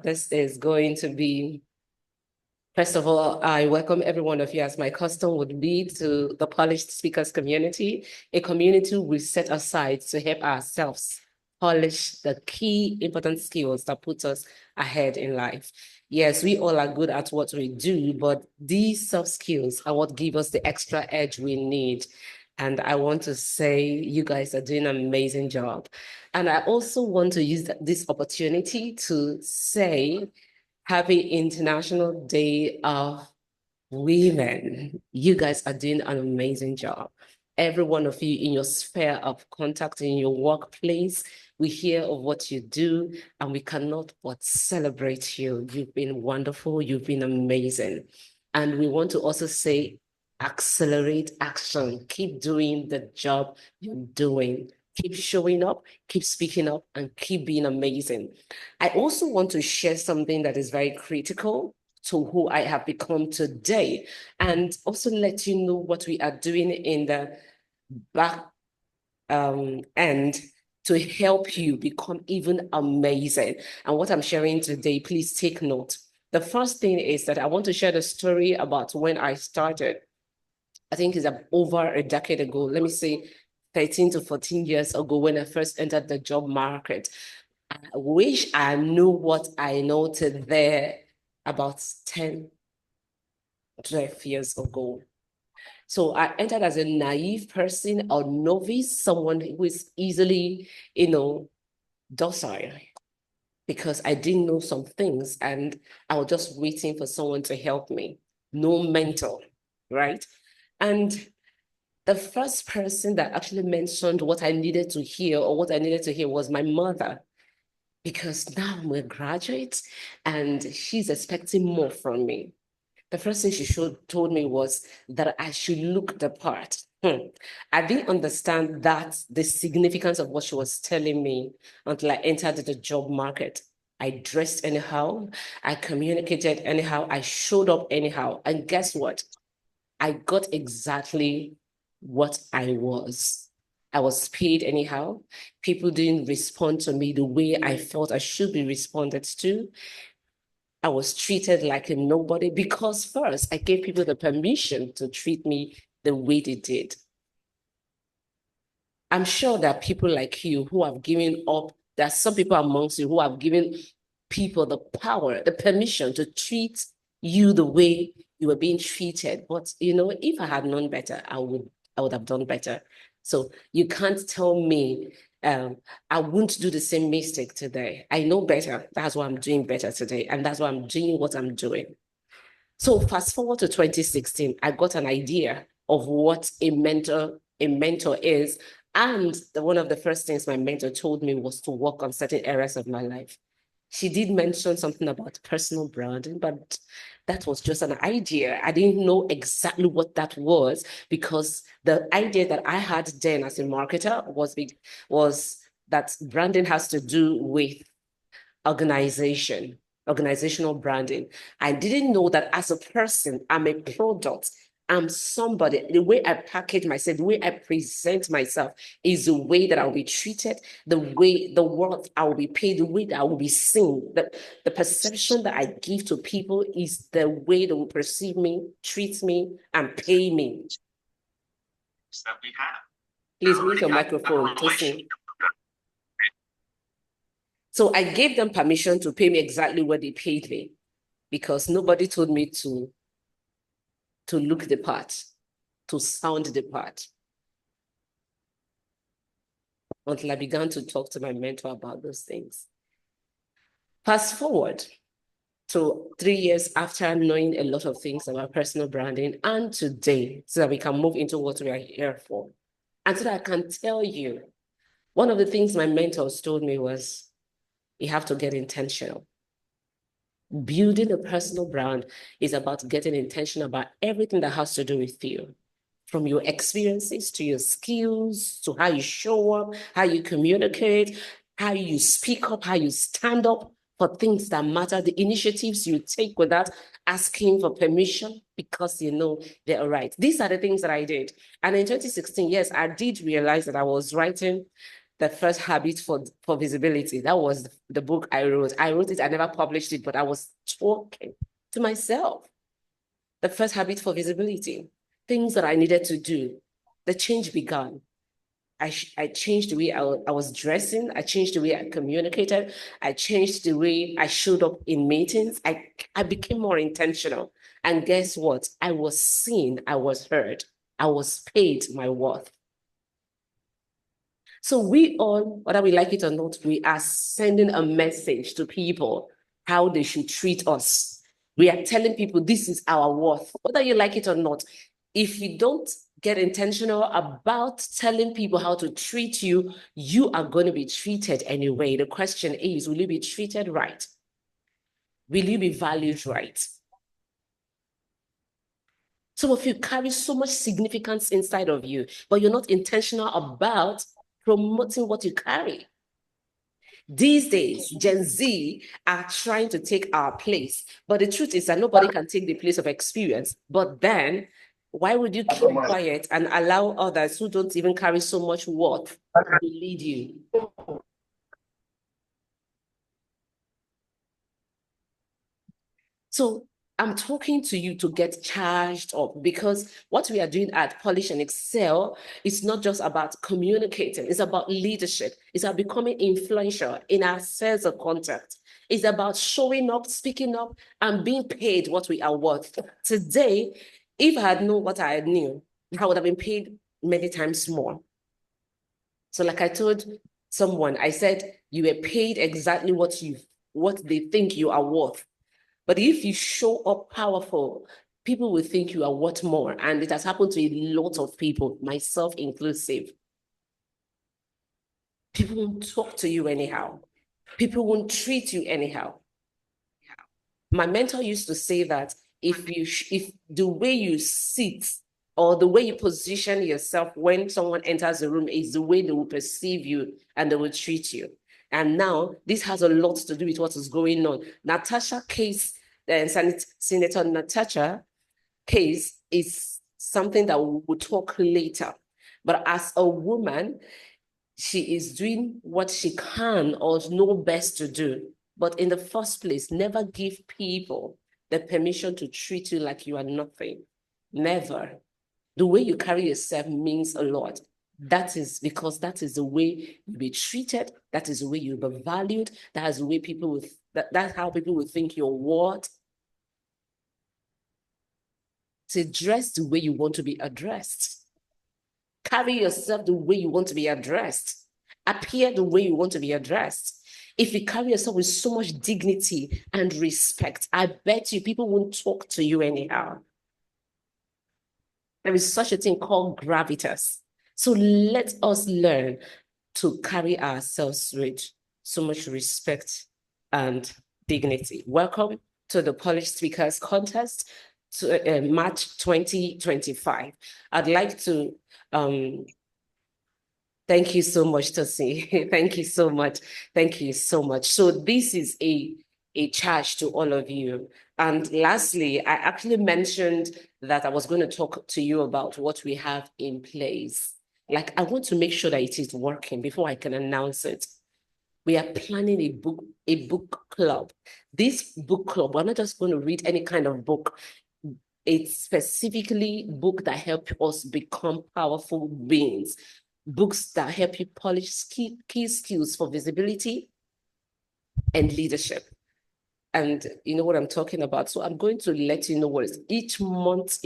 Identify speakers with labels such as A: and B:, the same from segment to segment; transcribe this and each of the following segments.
A: what this is going to be. First of all, I welcome every one of you, as my custom would be, to the Polished Speakers community, a community we set aside to help ourselves polish the key important skills that put us ahead in life. Yes, we all are good at what we do, but these soft skills are what give us the extra edge we need. And I want to say you guys are doing an amazing job. And I also want to use this opportunity to say Happy International Day of Women. You guys are doing an amazing job. Every one of you in your sphere of contact, in your workplace, we hear of what you do and we cannot but celebrate you. You've been wonderful. You've been amazing. And we want to also say, accelerate action. Keep doing the job you're doing. Keep showing up, keep speaking up, and keep being amazing. I also want to share something that is very critical to who I have become today, and also let you know what we are doing in the back end to help you become even amazing. And what I'm sharing today, please take note. The first thing is that I want to share the story about when I started. I think it's over a decade ago. Let me say 13 to 14 years ago when I first entered the job market. I wish I knew what I know today about 10, 12 years ago. So I entered as a naive person or novice, someone who is easily, docile, because I didn't know some things and I was just waiting for someone to help me. No mentor, right? And the first person that actually mentioned what I needed to hear or what I needed to hear was my mother, because now I'm a graduate and she's expecting more from me. The first thing she told me was that I should look the part. I didn't understand that the significance of what she was telling me until I entered the job market. I dressed anyhow, I communicated anyhow, I showed up anyhow. And guess what? I got exactly what I was. I was paid anyhow. People didn't respond to me the way I felt I should be responded to. I was treated like a nobody because first I gave people the permission to treat me the way they did. I'm sure there are people like you who have given up. There are some people amongst you who have given people the power, the permission to treat you the way you were being treated. But if I had known better, I would have done better. So you can't tell me I won't do the same mistake today. I know better. That's why I'm doing better today. And that's why I'm doing what I'm doing. So fast forward to 2016, I got an idea of what a mentor is. And one of the first things my mentor told me was to work on certain areas of my life. She did mention something about personal branding, but that was just an idea. I didn't know exactly what that was because the idea that I had then as a marketer was that branding has to do with organizational branding. I didn't know that as a person, I'm a product. I'm somebody. The way I package myself, the way I present myself is the way that I'll be treated, the way the world I will be paid, the way that I will be seen. The perception that I give to people is the way they will perceive me, treat me, and pay me.
B: That we have.
A: Please mute your microphone to sing. So I gave them permission to pay me exactly what they paid me because nobody told me to look the part, to sound the part, until I began to talk to my mentor about those things. Fast forward to 3 years after knowing a lot of things about personal branding and today, so that we can move into what we are here for. And so that I can tell you, one of the things my mentors told me was, you have to get intentional. Building a personal brand is about getting intentional about everything that has to do with you, from your experiences to your skills, to how you show up, how you communicate, how you speak up, how you stand up for things that matter, the initiatives you take without asking for permission because you know they're right. These are the things that I did. And in 2016, yes, I did realize that I was writing The First Habit for Visibility. That was the book I wrote. I wrote it, I never published it, but I was talking to myself. The First Habit for Visibility. Things that I needed to do. The change began. I changed the way I was dressing. I changed the way I communicated. I changed the way I showed up in meetings. I became more intentional. And guess what? I was seen. I was heard. I was paid my worth. So we all, whether we like it or not, we are sending a message to people how they should treat us. We are telling people this is our worth, whether you like it or not. If you don't get intentional about telling people how to treat you, you are going to be treated anyway. The question is, will you be treated right? Will you be valued right? Some of you carry so much significance inside of you, but you're not intentional about promoting what you carry. These days, Gen Z are trying to take our place, but the truth is that nobody can take the place of experience. But then, why would you keep quiet and allow others who don't even carry so much worth to lead you? So I'm talking to you to get charged up, because what we are doing at Polish and Excel is not just about communicating, it's about leadership, it's about becoming influential in our spheres of contact. It's about showing up, speaking up, and being paid what we are worth. Today, if I had known what I knew, I would have been paid many times more. So like I told someone, I said, you were paid exactly what they think you are worth. But if you show up powerful, people will think you are worth more. And it has happened to a lot of people, myself inclusive. People won't talk to you anyhow. People won't treat you anyhow. My mentor used to say that if the way you sit or the way you position yourself when someone enters the room is the way they will perceive you and they will treat you. And now this has a lot to do with what is going on. Natasha case, Senator Natasha case is something that we will talk later. But as a woman, she is doing what she can or know best to do. But in the first place, never give people the permission to treat you like you are nothing. Never. The way you carry yourself means a lot. That is because that is the way you be treated. That is the way you be valued. That is the way people will, that's how people will think you're what. To dress the way you want to be addressed. Carry yourself the way you want to be addressed. Appear the way you want to be addressed. If you carry yourself with so much dignity and respect, I bet you people won't talk to you anyhow. There is such a thing called gravitas. So let us learn to carry ourselves with so much respect and dignity. Welcome to the Polish Speakers Contest to March 2025. I'd like to thank you so much, Tosi. Thank you so much. Thank you so much. So this is a charge to all of you. And lastly, I actually mentioned that I was going to talk to you about what we have in place. Like, I want to make sure that it is working before I can announce it. We are planning a book club. This book club, we're not just going to read any kind of book. It's specifically book that help us become powerful beings. Books that help you polish key skills for visibility and leadership. And you know what I'm talking about. So I'm going to let you know what is each month,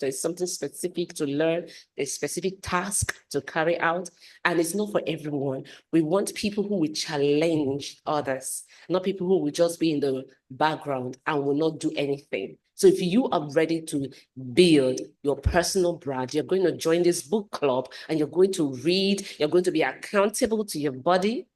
A: there's something specific to learn, a specific task to carry out. And it's not for everyone. We want people who will challenge others, not people who will just be in the background and will not do anything. So if you are ready to build your personal brand, you're going to join this book club and you're going to read, you're going to be accountable to your body.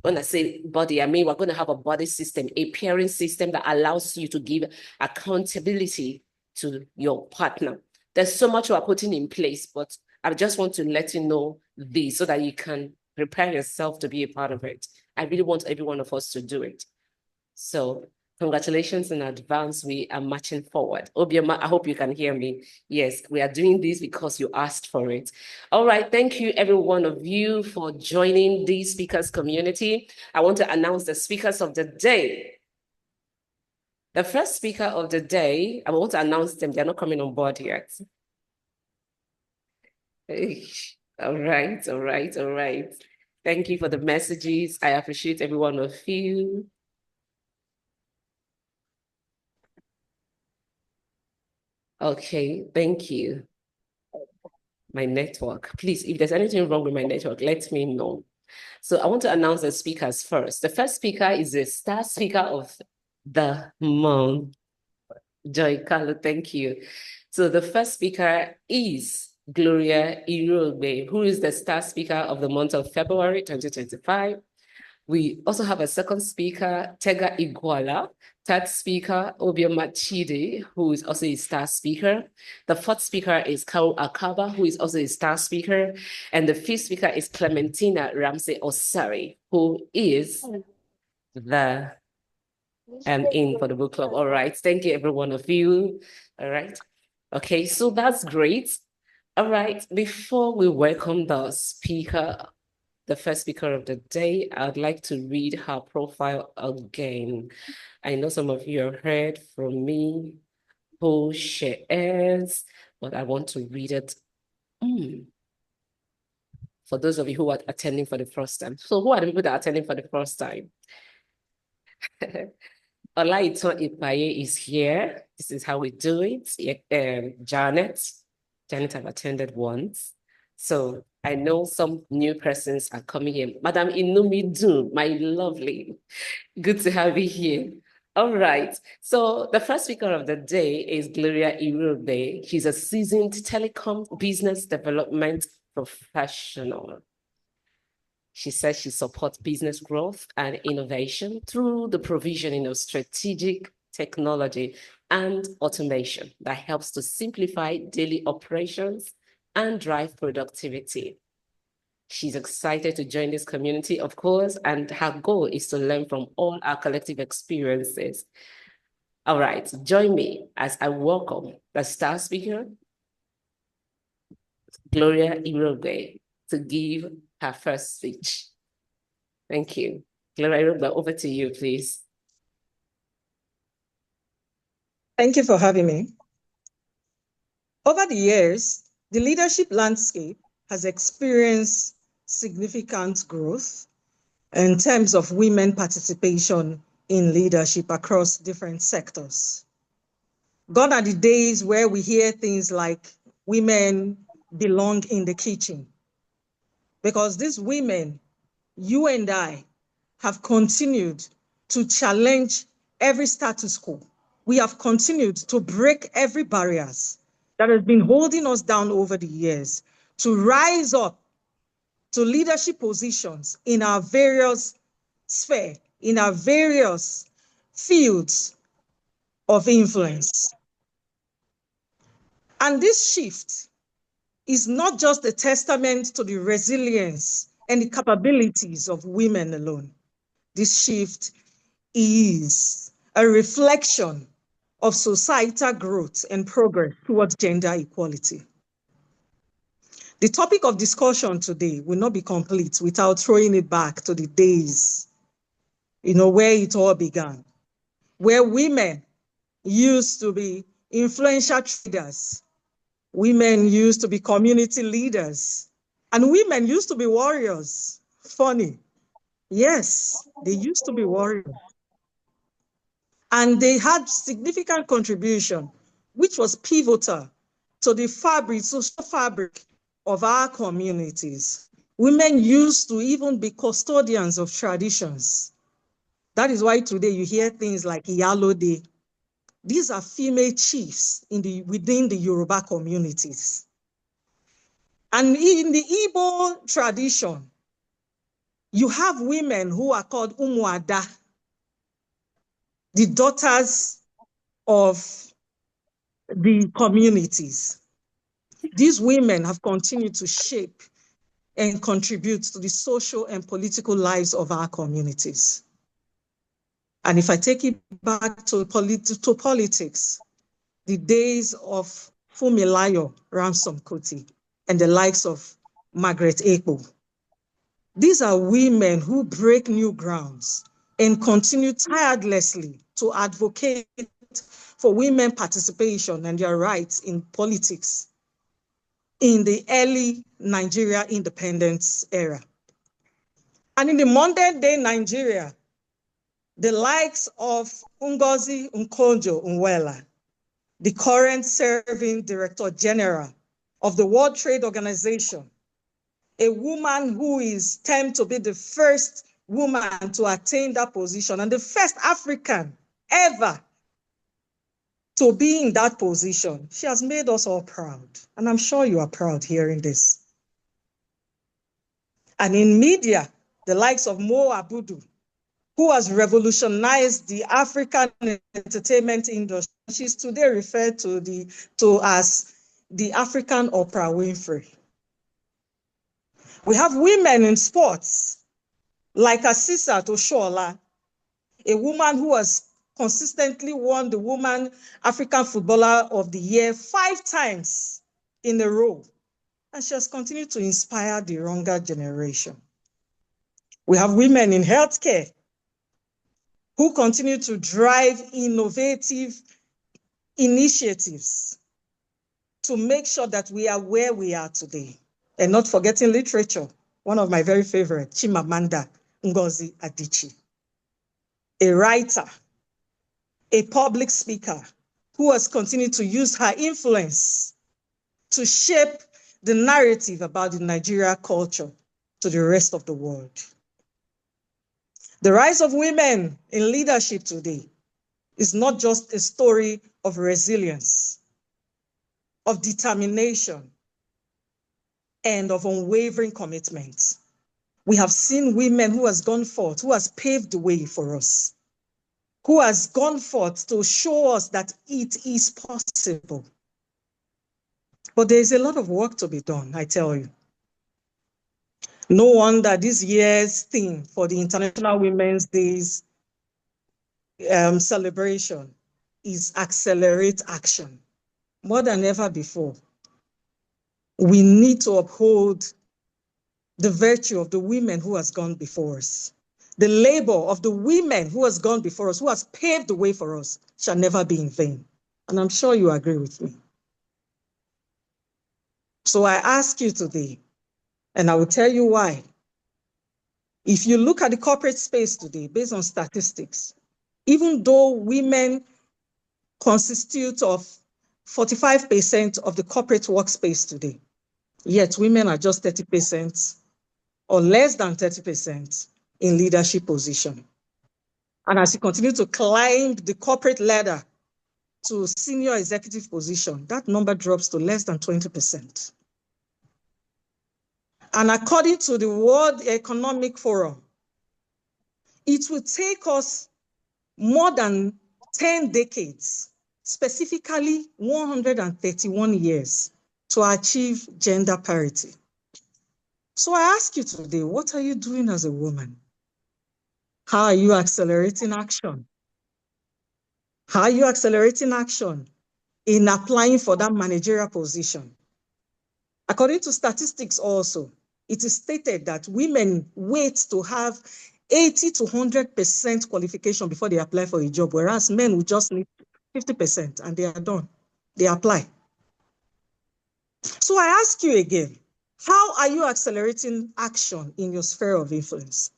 A: When I say body, I mean, we're going to have a body system, a pairing system that allows you to give accountability to your partner. There's so much we're putting in place, but I just want to let you know this so that you can prepare yourself to be a part of it. I really want every one of us to do it. So Congratulations in advance. We are marching forward. Obioma, I hope you can hear me. Yes, we are doing this because you asked for it. All right. Thank you, every one of you, for joining the speakers community. I want to announce the speakers of the day. The first speaker of the day, I want to announce them. They're not coming on board yet. All right, all right, all right. Thank you for the messages. I appreciate every one of you. Okay, thank you. My network. Please, if there's anything wrong with my network, let me know. So I want to announce the speakers first. The first speaker is the star speaker of the month. Joy Carlo, thank you. So the first speaker is Gloria Irogbe, who is the star speaker of the month of February 2025. We also have a second speaker, Tega Iguala. Third speaker, Obioma Chide, who is also a star speaker. The fourth speaker is Kau Akaba, who is also a star speaker. And the fifth speaker is Clementina Ramsey Osari, who is the in for the book club. All right. Thank you, every one of you. All right. Okay, so that's great. All right. Before we welcome the speaker, the first speaker of the day, I'd like to read her profile again. I know some of you have heard from me who she is, but I want to read it for those of you who are attending for the first time. So who are the people that are attending for the first time? Olaiton Ipaye is here. This is how we do it. Janet have attended once. So I know some new persons are coming in. Madam Inumidu, my lovely. Good to have you here. All right. So the first speaker of the day is Gloria Irube. She's a seasoned telecom business development professional. She says she supports business growth and innovation through the provisioning of strategic technology and automation that helps to simplify daily operations and drive productivity. She's excited to join this community, of course, and her goal is to learn from all our collective experiences. All right, join me as I welcome the star speaker, Gloria Irogbe, to give her first speech. Thank you. Gloria Irogbe, over to you, please.
C: Thank you for having me. Over the years, the leadership landscape has experienced significant growth in terms of women participation in leadership across different sectors. Gone are the days where we hear things like women belong in the kitchen, because these women, you and I, have continued to challenge every status quo. We have continued to break every barriers that has been holding us down over the years to rise up to leadership positions in our various spheres, in our various fields of influence. And this shift is not just a testament to the resilience and the capabilities of women alone. This shift is a reflection of societal growth and progress towards gender equality. The topic of discussion today will not be complete without throwing it back to the days, where it all began, where women used to be influential traders, women used to be community leaders, and women used to be warriors. Funny. Yes, they used to be warriors. And they had significant contribution, which was pivotal to the social fabric of our communities. Women used to even be custodians of traditions. That is why today you hear things like Iyalode. These are female chiefs within the Yoruba communities. And in the Igbo tradition, you have women who are called Umuada, the daughters of the communities. These women have continued to shape and contribute to the social and political lives of our communities. And if I take it back to politics, the days of Fumilayo Ransom Kuti and the likes of Margaret Ekpo, these are women who break new grounds and continue tirelessly to advocate for women participation and their rights in politics in the early Nigeria independence era. And in the modern day Nigeria, the likes of Ngozi Nkonjo-Iweala, the current serving Director General of the World Trade Organization, a woman who is termed to be the first woman to attain that position and the first African ever to be in that position. She has made us all proud. And I'm sure you are proud hearing this. And in media, the likes of Mo Abudu, who has revolutionized the African entertainment industry. She's today referred to as the African Oprah Winfrey. We have women in sports, like Asisat Oshoala, a woman who has consistently won the Woman African Footballer of the Year 5 times in a row. And she has continued to inspire the younger generation. We have women in healthcare who continue to drive innovative initiatives to make sure that we are where we are today. And not forgetting literature, one of my very favorite, Chimamanda Ngozi Adichie, a writer, a public speaker who has continued to use her influence to shape the narrative about the Nigeria culture to the rest of the world. The rise of women in leadership today is not just a story of resilience, of determination, and of unwavering commitment. We have seen women who has gone forth, who has paved the way for us, who has gone forth to show us that it is possible. But there is a lot of work to be done, I tell you. No wonder this year's theme for the International Women's Days celebration is accelerate action. More than ever before, we need to uphold the virtue of the women who has gone before us. The labor of the women who has gone before us, who has paved the way for us, shall never be in vain. And I'm sure you agree with me. So I ask you today, and I will tell you why. If you look at the corporate space today, based on statistics, even though women constitute of 45% of the corporate workspace today, yet women are just 30% or less than 30% in leadership position. And as you continue to climb the corporate ladder to senior executive position, that number drops to less than 20%. And according to the World Economic Forum, it will take us more than 10 decades, specifically 131 years, to achieve gender parity. So I ask you today, what are you doing as a woman? How are you accelerating action? How are you accelerating action in applying for that managerial position? According to statistics also, it is stated that women wait to have 80 to 100% qualification before they apply for a job, whereas men will just need 50% and they are done. They apply. So I ask you again, how are you accelerating action in your sphere of influence?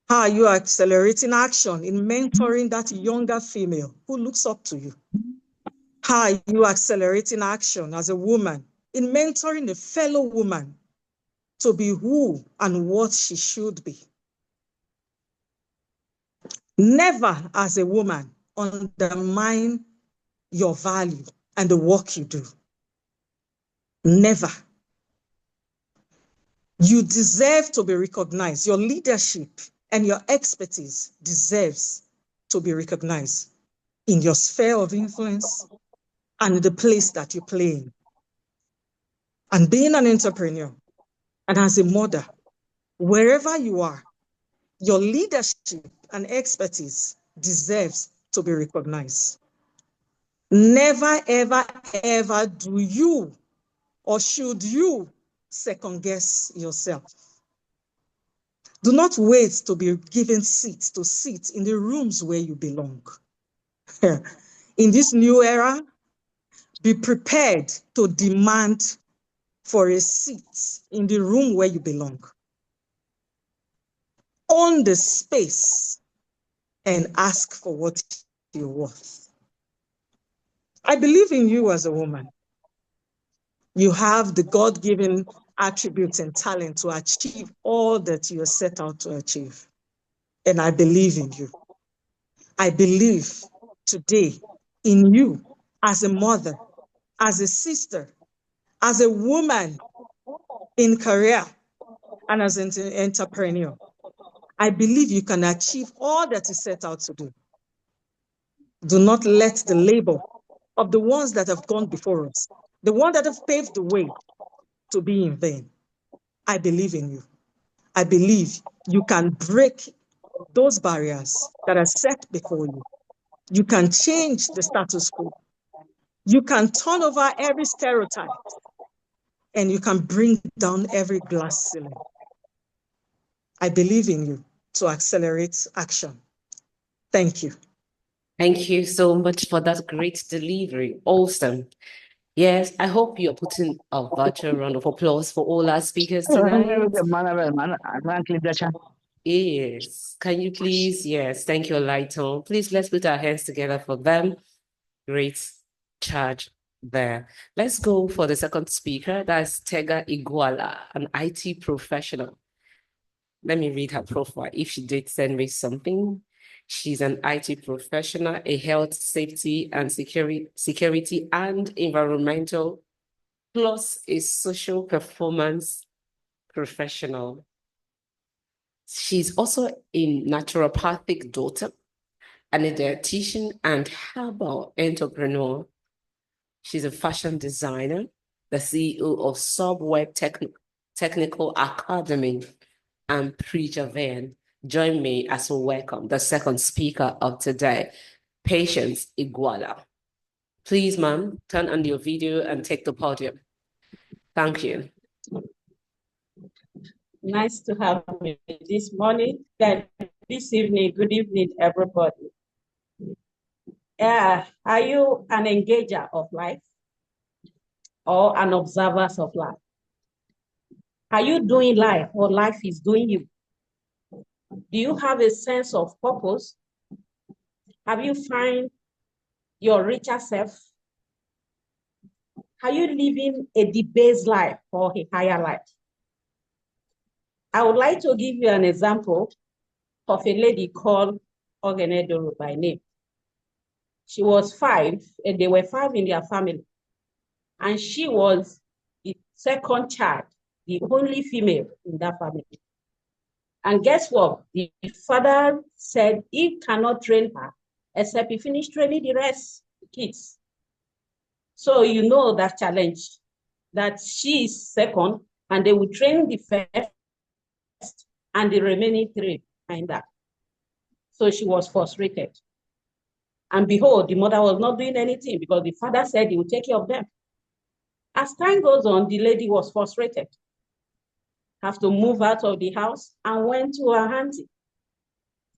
C: How are you accelerating action in mentoring that younger female who looks up to you? How are you accelerating action as a woman in mentoring a fellow woman to be who and what she should be? Never, as a woman, undermine your value and the work you do. Never. You deserve to be recognized. Your leadership and your expertise deserves to be recognized in your sphere of influence and the place that you play in. And being an entrepreneur and as a mother, wherever you are, your leadership and expertise deserves to be recognized. Never, ever, ever do you or should you second guess yourself. Do not wait to be given seats to sit in the rooms where you belong. In this new era, be prepared to demand for a seat in the room where you belong. Own the space and ask for what you're worth. I believe in you as a woman. You have the God-given attributes and talent to achieve all that you are set out to achieve. And I believe in you. I believe today in you as a mother, as a sister, as a woman in career, and as an entrepreneur. I believe you can achieve all that is set out to do. Do not let the labor of the ones that have gone before us, the ones that have paved the way, to be in vain. I believe in you. I believe you can break those barriers that are set before you. You can change the status quo. You can turn over every stereotype, and you can bring down every glass ceiling. I believe in you to accelerate action. Thank you.
A: Thank you so much for that great delivery. Awesome. Yes, I hope you're putting a virtual round of applause for all our speakers tonight. Yes. Can you please? Yes. Thank you, Lighton. Please, let's put our hands together for them. Great charge there. Let's go for the second speaker. That's Tega Iguala, an IT professional. Let me read her profile. If she did send me something, she's an IT professional, a health, safety, and security and environmental, plus a social performance professional. She's also a naturopathic doctor and a dietitian and herbal entrepreneur. She's a fashion designer, the CEO of Subweb Technical Academy, and Preacher Van. Join me as we welcome the second speaker of today, Patience Iguala. Please, ma'am, turn on your video and take the podium. Thank you.
D: Nice to have you this morning, this evening. Good evening, everybody. Are you an engager of life or an observer of life? Are you doing life or life is doing you? Do you have a sense of purpose? Have you found your richer self? Are you living a debased life or a higher life? I would like to give you an example of a lady called Ogenedoro by name. She was 5, and they were 5 in their family. And she was the second child, the only female in that family. And guess what? The father said he cannot train her except he finished training the rest of the kids. So you know that challenge, that she is second, and they will train the first and the remaining 3 behind that. So she was frustrated. And behold, the mother was not doing anything because the father said he would take care of them. As time goes on, the lady was frustrated, have to move out of the house and went to her auntie.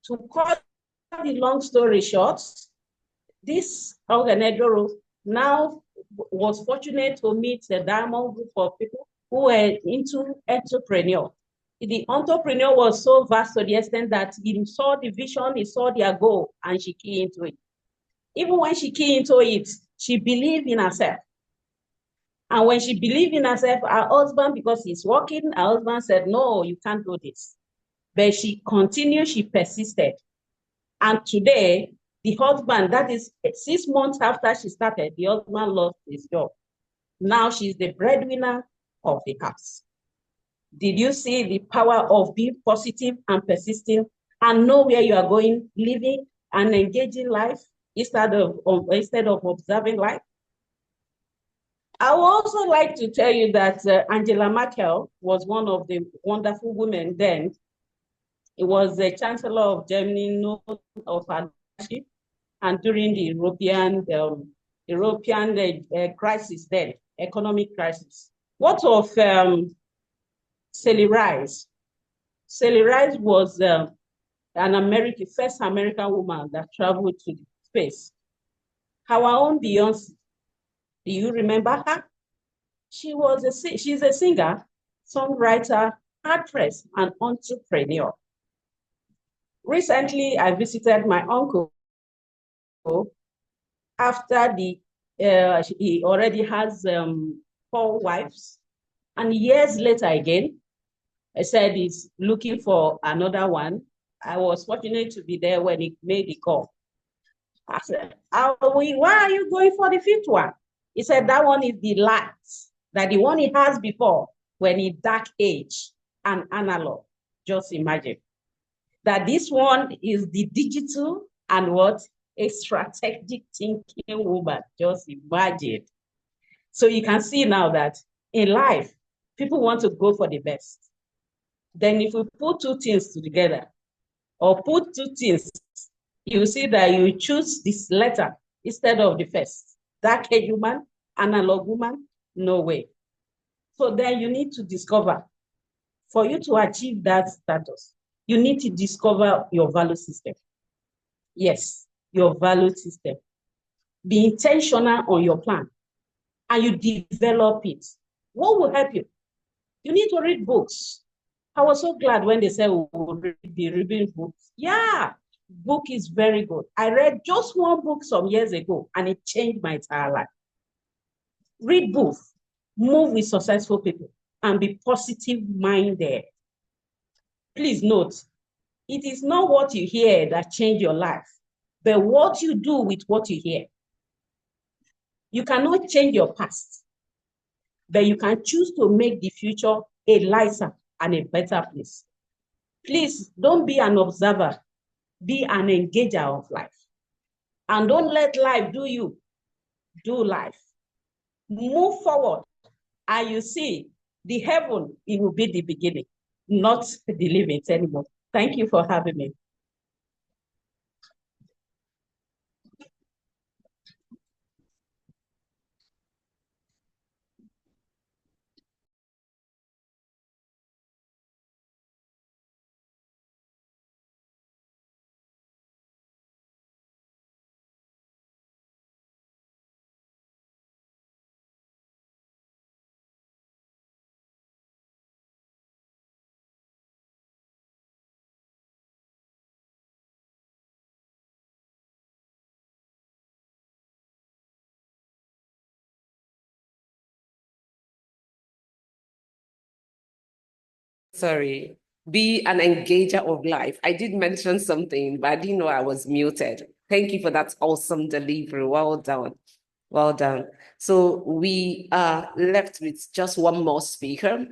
D: To cut the long story short, this Ogenedoro now was fortunate to meet the diamond group of people who were into entrepreneur. The entrepreneur was so vast to the extent that he saw the vision, he saw their goal, and she keyed into it. Even when she keyed into it, she believed in herself. And when she believed in herself, her husband, because he's working, her husband said, no, you can't do this. But she continued, she persisted. And today, the husband, that is 6 months after she started, the husband lost his job. Now she's the breadwinner of the house. Did you see the power of being positive and persisting and know where you are going, living and engaging life instead of observing life? I would also like to tell you that Angela Merkel was one of the wonderful women then. It was the Chancellor of Germany, known of her and during the European crisis then, economic crisis. What of Sally Rice? Sally Rice was first American woman that traveled to space. Our own Beyonce, do you remember her? She's a singer, songwriter, actress, and entrepreneur. Recently, I visited my uncle after he already has 4 wives. And years later again, I said he's looking for another one. I was fortunate to be there when he made the call. I said, why are you going for the 5th one? He said, that one is the last, that the one he has before, when he dark age and analog. Just imagine. That this one is the digital and what? A strategic thinking woman. Just imagine. So you can see now that in life, people want to go for the best. Then if we put 2 things together, or put 2 things, you see that you choose this letter instead of the first. Dark age woman, analog woman, no way. So then you need to discover, for you to achieve that status, you need to discover your value system. Yes, your value system. Be intentional on your plan and you develop it. What will help you? You need to read books. I was so glad when they said we will be reading books. Yeah, book is very good. I read just one book some years ago and it changed my entire life. Read books, move with successful people, and be positive-minded. Please note, it is not what you hear that changes your life, but what you do with what you hear. You cannot change your past, but you can choose to make the future a lighter and a better place. Please don't be an observer, be an engager of life. And don't let life do you, do life. Move forward, and you see, the heaven, it will be the beginning, not the limit anymore. Thank you for having me.
A: Sorry, be an engager of life. I did mention something, but I didn't know I was muted. Thank you for that awesome delivery. Well done. Well done. So we are left with just one more speaker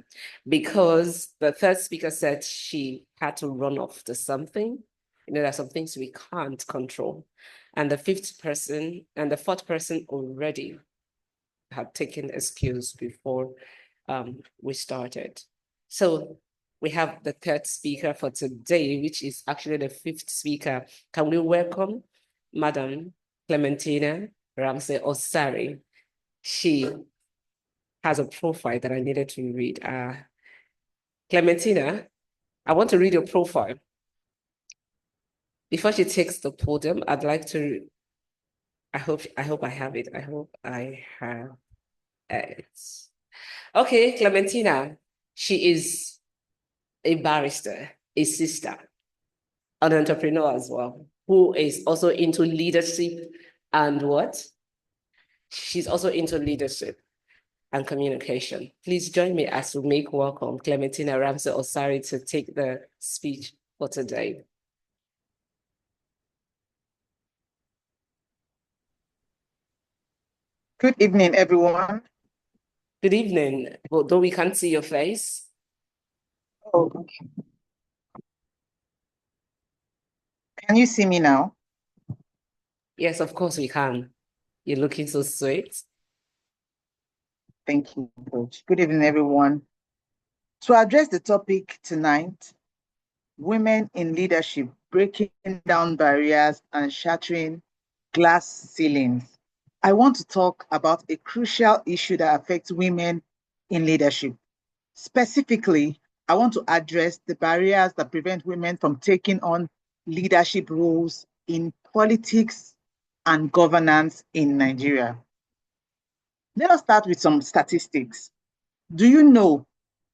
A: because the third speaker said she had to run off to something. You know, there are some things we can't control. And the 5th person and the 4th person already had taken excuse before we started. So we have the 3rd speaker for today, which is actually the 5th speaker. Can we welcome Madam Clementina Ramsey Osari? She has a profile that I needed to read. Clementina, I want to read your profile. Before she takes the podium, I'd like to, I hope I have it. I hope I have it. Okay, Clementina, she is a barrister, a sister, an entrepreneur as well, who is also into leadership and what? She's also into leadership and communication. Please join me as we make welcome Clementina Ramsey Osari to take the speech for today.
E: Good evening, everyone.
A: Good evening. Although we can't see your face.
E: Oh, okay. Can you see me now?
A: Yes, of course we can. You're looking so sweet.
E: Thank you, Coach. Good evening, everyone. To address the topic tonight, women in leadership, breaking down barriers and shattering glass ceilings, I want to talk about a crucial issue that affects women in leadership. Specifically, I want to address the barriers that prevent women from taking on leadership roles in politics and governance in Nigeria. Let us start with some statistics. Do you know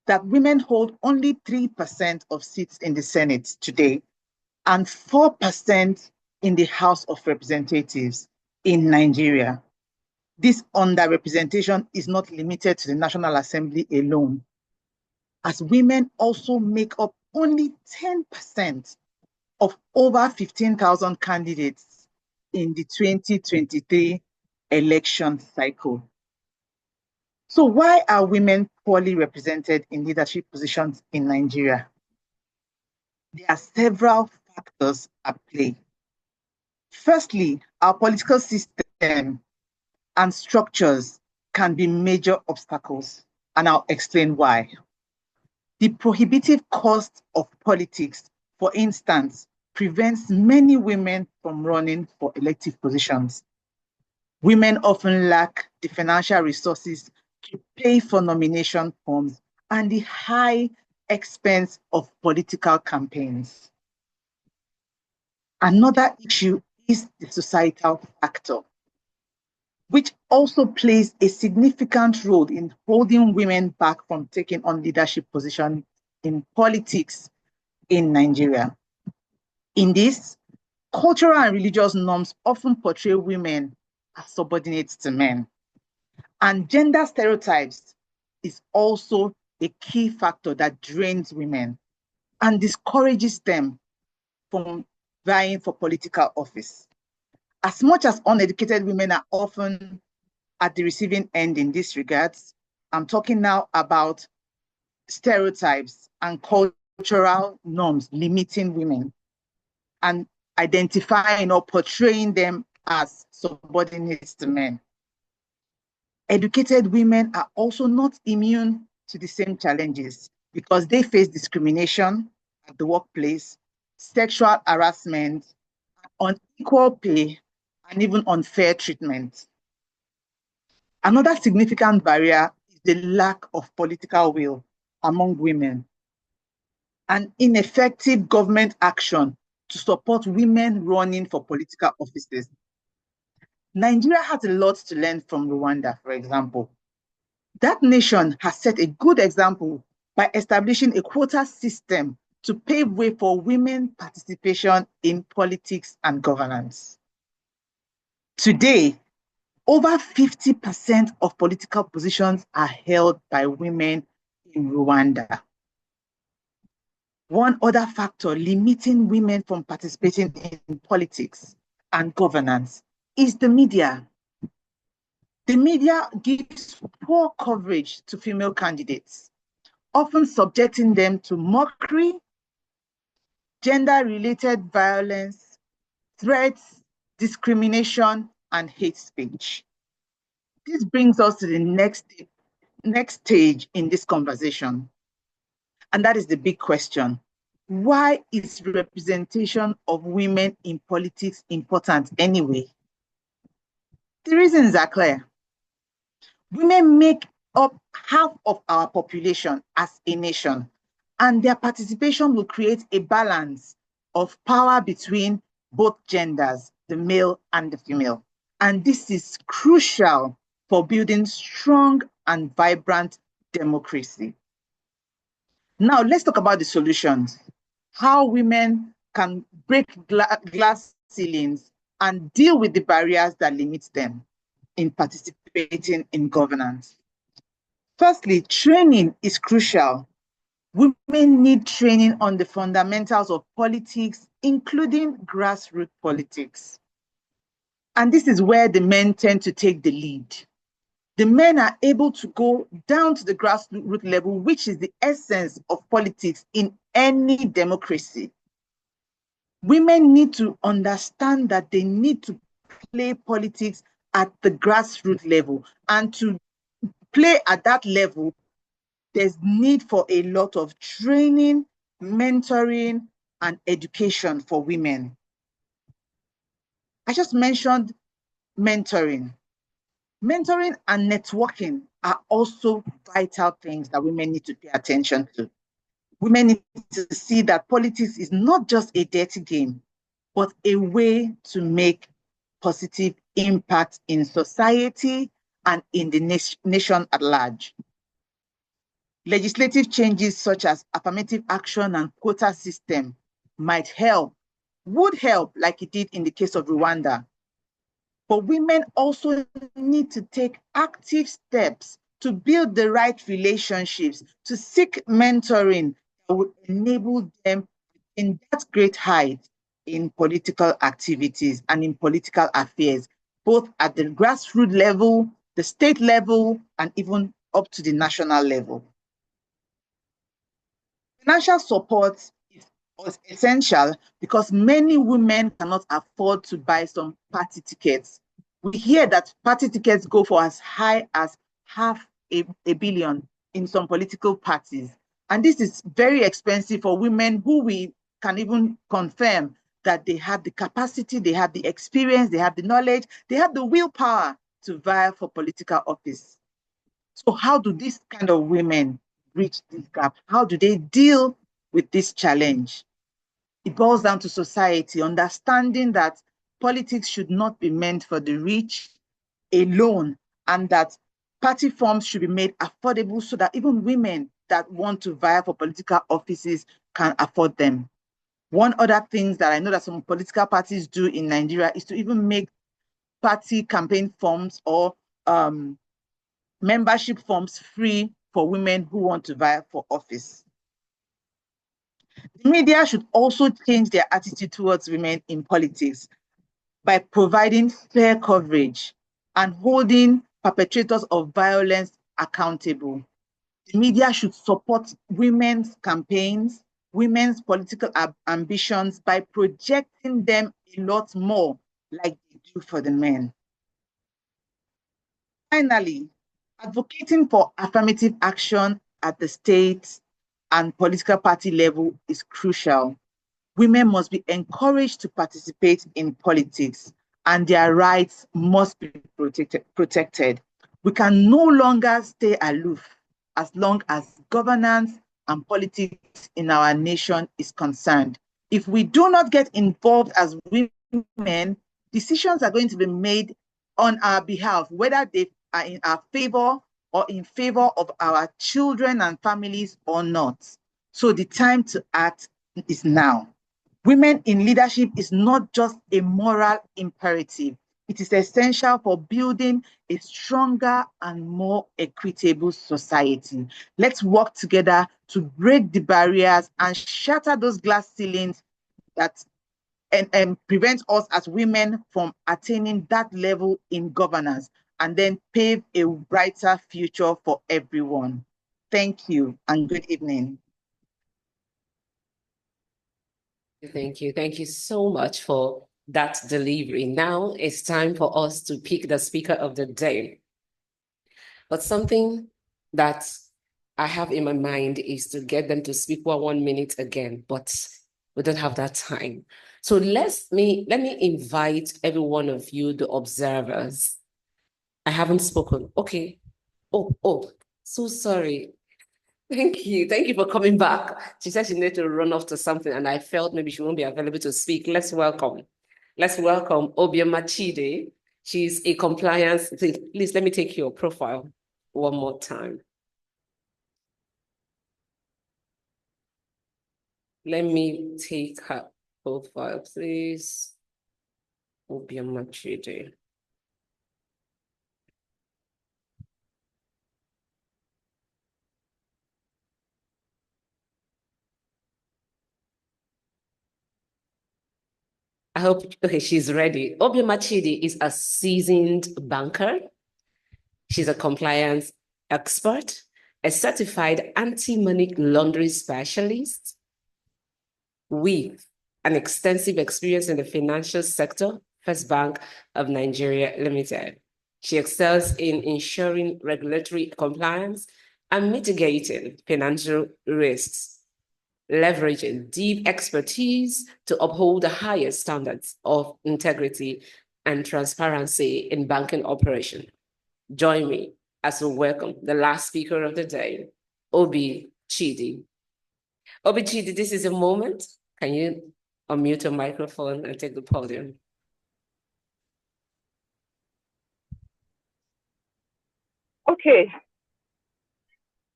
E: that women hold only 3% of seats in the Senate today and 4% in the House of Representatives in Nigeria? This underrepresentation is not limited to the National Assembly alone, as women also make up only 10% of over 15,000 candidates in the 2023 election cycle. So why are women poorly represented in leadership positions in Nigeria? There are several factors at play. Firstly, our political system and structures can be major obstacles, and I'll explain why. The prohibitive cost of politics, for instance, prevents many women from running for elective positions. Women often lack the financial resources to pay for nomination forms and the high expense of political campaigns. Another issue is the societal factor, which also plays a significant role in holding women back from taking on leadership positions in politics in Nigeria. In this, cultural and religious norms often portray women as subordinates to men. And gender stereotypes is also a key factor that drains women and discourages them from vying for political office. As much as uneducated women are often at the receiving end in this regard, I'm talking now about stereotypes and cultural norms limiting women and identifying or portraying them as subordinates to men. Educated women are also not immune to the same challenges because they face discrimination at the workplace, sexual harassment, unequal pay, and even unfair treatment. Another significant barrier is the lack of political will among women and ineffective government action to support women running for political offices. Nigeria has a lot to learn from Rwanda, for example. That nation has set a good example by establishing a quota system to pave way for women participation in politics and governance. Today, over 50% of political positions are held by women in Rwanda. One other factor limiting women from participating in politics and governance is the media. The media gives poor coverage to female candidates, often subjecting them to mockery, gender-related violence, threats, discrimination, and hate speech. This brings us to the next stage in this conversation, and that is the big question. Why is representation of women in politics important anyway? The reasons are clear. Women make up half of our population as a nation, and their participation will create a balance of power between both genders, the male and the female. And this is crucial for building strong and vibrant democracy. Now, let's talk about the solutions. How women can break glass ceilings and deal with the barriers that limit them in participating in governance. Firstly, training is crucial. Women need training on the fundamentals of politics, including grassroots politics. And this is where the men tend to take the lead. The men are able to go down to the grassroots level, which is the essence of politics in any democracy. Women need to understand that they need to play politics at the grassroots level, and to play at that level, there's need for a lot of training, mentoring, and education for women. I just mentioned mentoring. Mentoring and networking are also vital things that women need to pay attention to. Women need to see that politics is not just a dirty game, but a way to make positive impact in society and in the nation at large. Legislative changes such as affirmative action and quota system might help, would help like it did in the case of Rwanda. But women also need to take active steps to build the right relationships, to seek mentoring that would enable them in that great height in political activities and in political affairs, both at the grassroots level, the state level, and even up to the national level. Financial support is essential because many women cannot afford to buy some party tickets. We hear that party tickets go for as high as $500 million in some political parties. And this is very expensive for women who we can even confirm that they have the capacity, they have the experience, they have the knowledge, they have the willpower to vie for political office. So how do these kind of women bridge this gap? How do they deal with this challenge? It boils down to society, understanding that politics should not be meant for the rich alone, and that party forms should be made affordable so that even women that want to vie for political offices can afford them. One other thing that I know that some political parties do in Nigeria is to even make party campaign forms or membership forms free for women who want to vie for office. The media should also change their attitude towards women in politics by providing fair coverage and holding perpetrators of violence accountable. The media should support women's campaigns, women's political ambitions by projecting them a lot more like they do for the men. Finally, advocating for affirmative action at the state and political party level is crucial. Women must be encouraged to participate in politics and their rights must be protected. We can no longer stay aloof as long as governance and politics in our nation is concerned. If we do not get involved as women, decisions are going to be made on our behalf, whether they are in our favor or in favor of our children and families or not. So the time to act is now. Women in leadership is not just a moral imperative. It is essential for building a stronger and more equitable society. Let's work together to break the barriers and shatter those glass ceilings that and prevent us as women from attaining that level in governance, and then pave a brighter future for everyone. Thank you and good evening.
A: Thank you. Thank you so much for that delivery. Now it's time for us to pick the speaker of the day. But something that I have in my mind is to get them to speak for 1 minute again, but we don't have that time. So let me invite every one of you, the observers. I haven't spoken. Okay. Oh, so sorry. Thank you. Thank you for coming back. She said she needed to run off to something, and I felt maybe she won't be available to speak. Let's welcome Obioma Chide. She's a compliance. Please let me take your profile one more time. Let me take her profile, please. Obioma Chide. I hope, okay, she's ready. Obioma Chide is a seasoned banker. She's a compliance expert, a certified anti-money laundering specialist with an extensive experience in the financial sector, First Bank of Nigeria Limited. She excels in ensuring regulatory compliance and mitigating financial risks. leveraging deep expertise to uphold the highest standards of integrity and transparency in banking operation. Join me as we welcome the last speaker of the day, Obi Chidi. Obi Chidi, this is a moment. Can you unmute your microphone and take the podium?
F: Okay.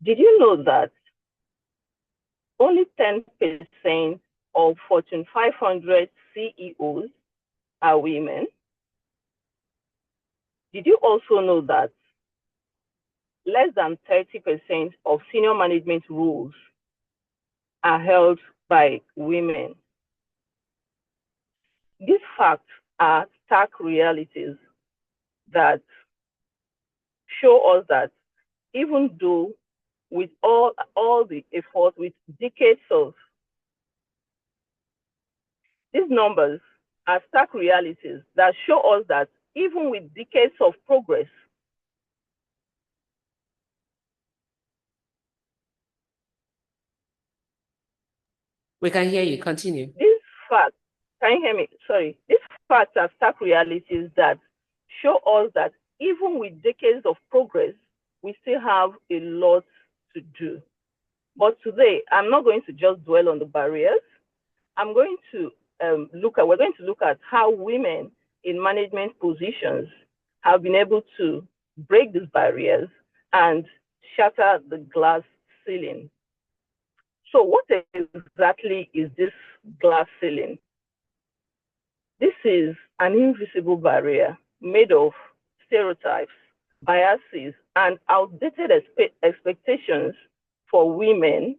F: Did you know that only 10% of Fortune 500 CEOs are women? Did you also know that less than 30% of senior management roles are held by women? These facts are stark realities that show us that even though with all the effort, with decades of these numbers are stark realities that show us that even with decades of progress,
A: we can hear you. Continue.
F: these facts, can you hear me? Sorry. These facts are stark realities that show us that even with decades of progress, we still have a lot to do. But today, I'm not going to just dwell on the barriers. I'm going to we're going to look at how women in management positions have been able to break these barriers and shatter the glass ceiling. So what exactly is this glass ceiling? This is an invisible barrier made of stereotypes, biases, and outdated expectations for women.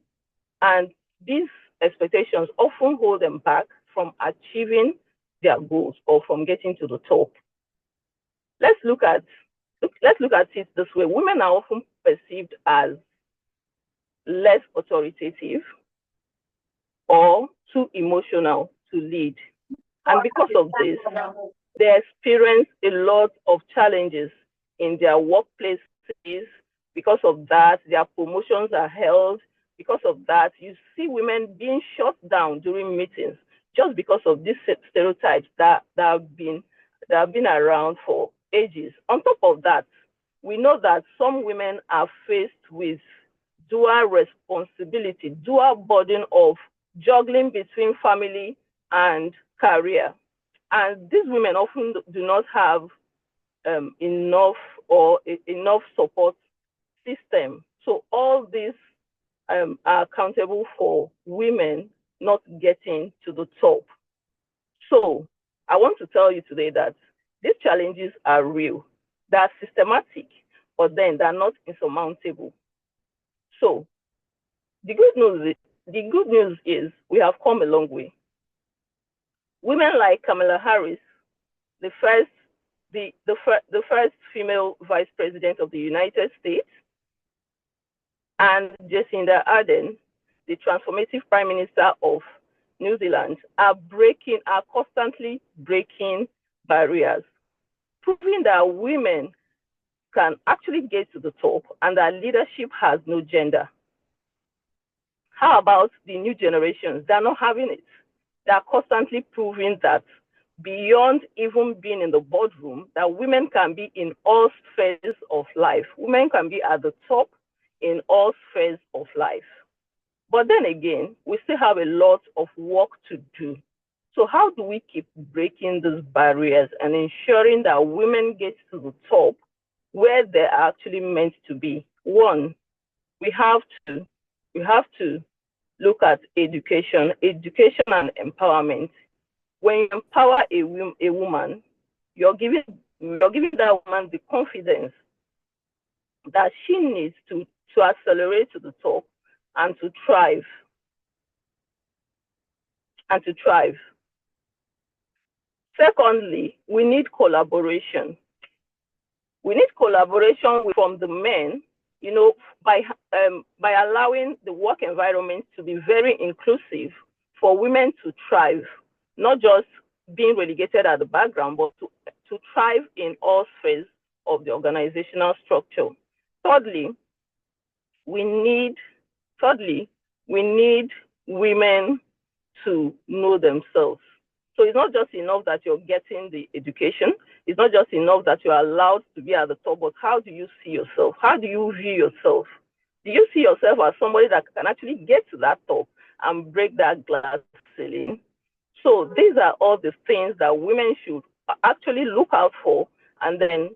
F: And these expectations often hold them back from achieving their goals or from getting to the top. Let's look at it this way. Women are often perceived as less authoritative or too emotional to lead. And because of this, they experience a lot of challenges in their workplaces. Because of that, their promotions are held. Because of that, you see women being shut down during meetings just because of these stereotypes that have been around for ages. On top of that, we know that some women are faced with dual responsibility, dual burden of juggling between family and career. And these women often do not have enough support system. So all these are accountable for women not getting to the top. So I want to tell you today that these challenges are real. They are systematic, but then they're not insurmountable. So the good news is we have come a long way. Women like Kamala Harris, the first female vice president of the United States, and Jacinda Ardern, the transformative prime minister of New Zealand, are constantly breaking barriers, proving that women can actually get to the top and that leadership has no gender. How about the new generations? They're not having it. They're constantly proving that beyond even being in the boardroom, that women can be in all spheres of life. Women can be at the top in all spheres of life. But then again, we still have a lot of work to do. So how do we keep breaking these barriers and ensuring that women get to the top where they're actually meant to be? One, we have to look at education and empowerment. When you empower a woman, you're giving that woman the confidence that she needs to accelerate to the top and to thrive. Secondly, we need collaboration. We need collaboration from the men, by allowing the work environment to be very inclusive for women to thrive, not just being relegated at the background, but to thrive in all spheres of the organizational structure. Thirdly, we need women to know themselves. So it's not just enough that you're getting the education. It's not just enough that you're allowed to be at the top, but how do you see yourself? How do you view yourself? Do you see yourself as somebody that can actually get to that top and break that glass ceiling? So these are all the things that women should actually look out for, and then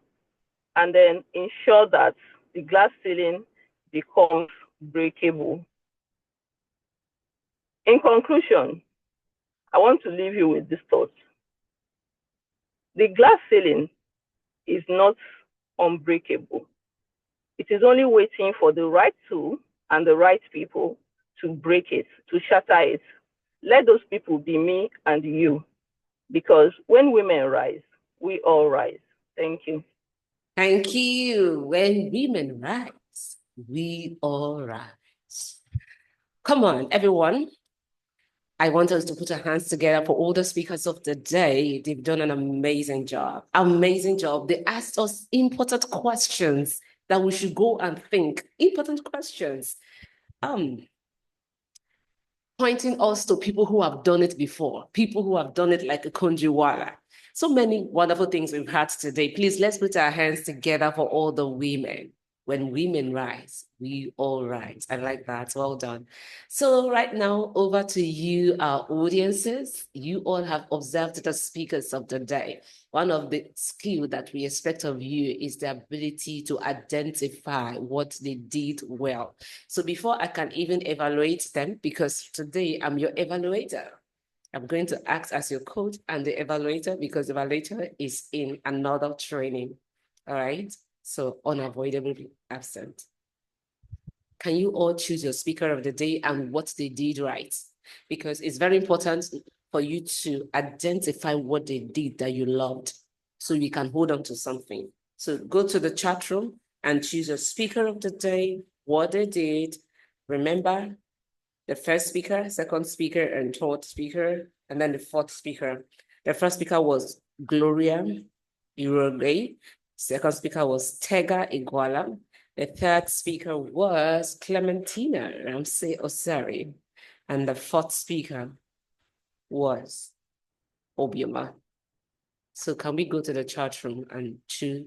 F: ensure that the glass ceiling becomes breakable. In conclusion, I want to leave you with this thought. The glass ceiling is not unbreakable. It is only waiting for the right tool and the right people to break it, to shatter it. Let those people be me and you, because when women rise, we all rise. Thank you.
A: Thank you. When women rise, we all rise. Come on, everyone. I want us to put our hands together for all the speakers of the day. They've done an amazing job. Amazing job. They asked us important questions that we should go and think. Important questions. Pointing us to people who have done it before, people who have done it like a Konjiwala. So many wonderful things we've had today. Please, let's put our hands together for all the women. When women rise, we all rise. I like that. Well done. So right now, over to you, our audiences. You all have observed the speakers of the day. One of the skills that we expect of you is the ability to identify what they did well. So before I can even evaluate them, because today I'm your evaluator, I'm going to act as your coach and the evaluator, because the evaluator is in another training. All right. So unavoidably absent. Can you all choose your speaker of the day and what they did right? Because it's very important for you to identify what they did that you loved, so you can hold on to something. So go to the chat room and choose your speaker of the day, what they did. Remember the first speaker, second speaker, and third speaker, and then the fourth speaker. The first speaker was Gloria Uruguay. Second speaker was Tega Iguala. The third speaker was Clementina Ramsey Osari. And the fourth speaker was Obioma. So can we go to the chat room and choose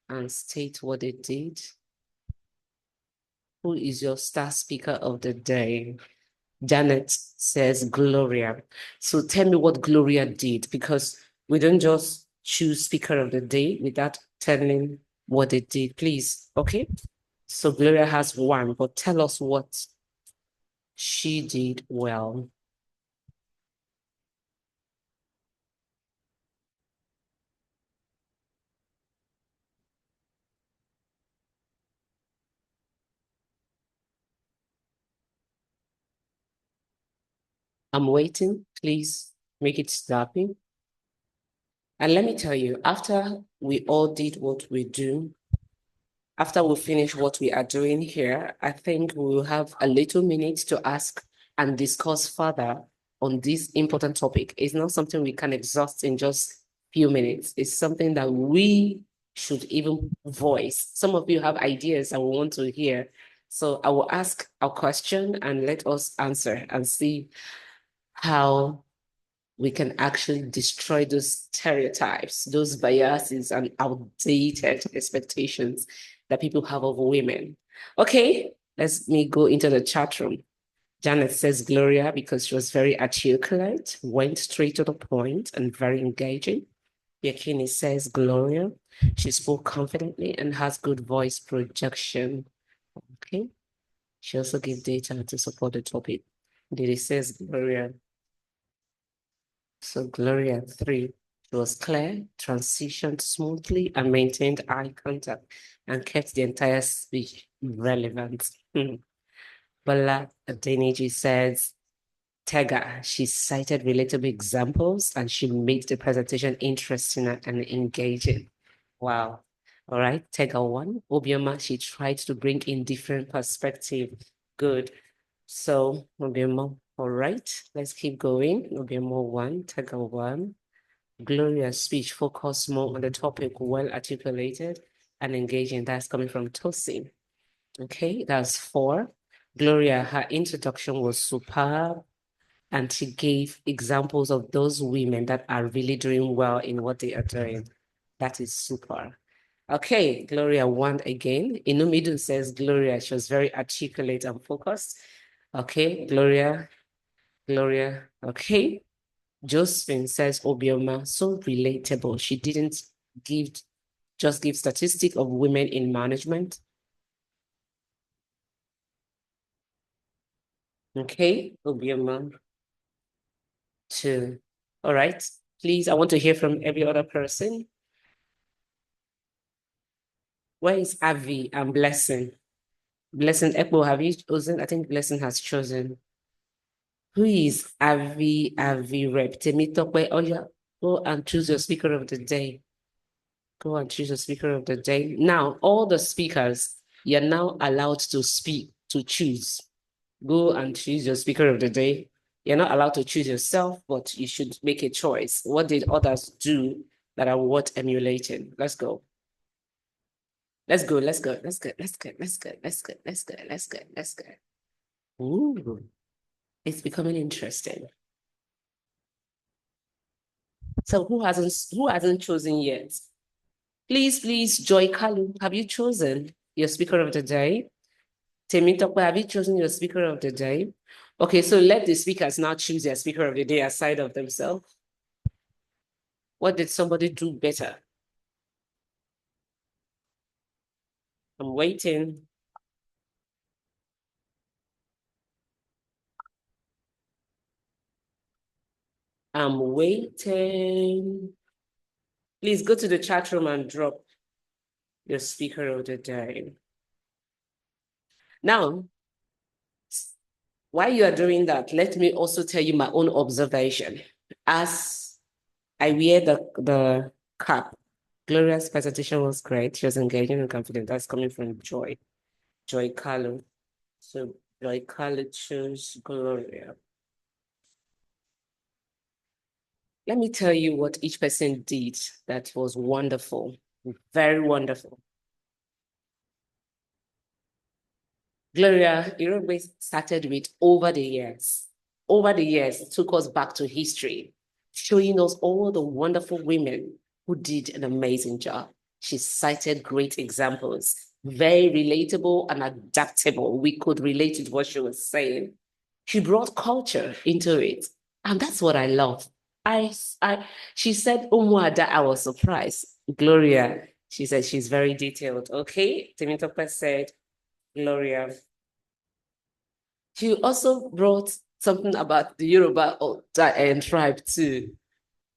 A: and state what they did? Who is your star speaker of the day? Janet says Gloria. So tell me what Gloria did, because we don't just choose speaker of the day without telling what they did, please. Okay. So Gloria has one, but tell us what she did well. I'm waiting. Please make it snappy. And let me tell you, after we all did what we do, after we finish what we are doing here, I think we will have a little minute to ask and discuss further on this important topic. It's not something we can exhaust in just a few minutes. It's something that we should even voice. Some of you have ideas and we want to hear. So I will ask a question and let us answer and see how we can actually destroy those stereotypes, those biases and outdated expectations that people have of women. Okay, let me go into the chat room. Janet says Gloria because she was very articulate, went straight to the point and very engaging. Yakini says Gloria. She spoke confidently and has good voice projection. Okay. She also gave data to support the topic. Didi says Gloria. So Gloria 3, she was clear, transitioned smoothly, and maintained eye contact and kept the entire speech relevant. Bala Adeniji says, Tega, she cited relatable examples and she made the presentation interesting and engaging. Wow. All right, Tega 1. Obioma, she tried to bring in different perspective. Good. So, Obioma, all right, let's keep going. Obioma 1, Tega 1. Gloria's speech focused more on the topic, well articulated and engaging. That's coming from Tosin. Okay, that's 4. Gloria, her introduction was superb, and she gave examples of those women that are really doing well in what they are doing. That is super. Okay, Gloria won again. Inumidu says Gloria, she was very articulate and focused. Okay, Gloria, okay. Josephine says Obioma, so relatable. She didn't just give statistic of women in management. Okay, Obioma. Two. All right. Please, I want to hear from every other person. Where is Avi and Blessing? Blessing Ekbo, have you chosen? I think Blessing has chosen. Who is Avi Rep? Temitope, oh yeah, go and choose your speaker of the day. Go and choose your speaker of the day. Now, all the speakers, you're now allowed to speak, to choose. Go and choose your speaker of the day. You're not allowed to choose yourself, but you should make a choice. What did others do that are worth emulating? Let's go. Let's go. Ooh, it's becoming interesting. So who hasn't chosen yet? Please, Joy Kalu, have you chosen your speaker of the day? Temitope, have you chosen your speaker of the day? Okay, so let the speakers now choose their speaker of the day aside of themselves. What did somebody do better? I'm waiting. I'm waiting. Please go to the chat room and drop your speaker of the day. Now, while you are doing that, let me also tell you my own observation. As I wear the cap, Gloria's presentation was great. She was engaging and confident. That's coming from Joy Carlo. So Joy Carlo chose Gloria. Let me tell you what each person did that was wonderful, very wonderful. Gloria, Irogbe started with over the years. Over the years, it took us back to history, showing us all the wonderful women who did an amazing job. She cited great examples, very relatable and adaptable. We could relate to what she was saying. She brought culture into it. And that's what I love. She said, Umuada, I was surprised. Gloria, she said she's very detailed. Okay, Temitope said, Gloria. She also brought something about the Yoruba tribe too.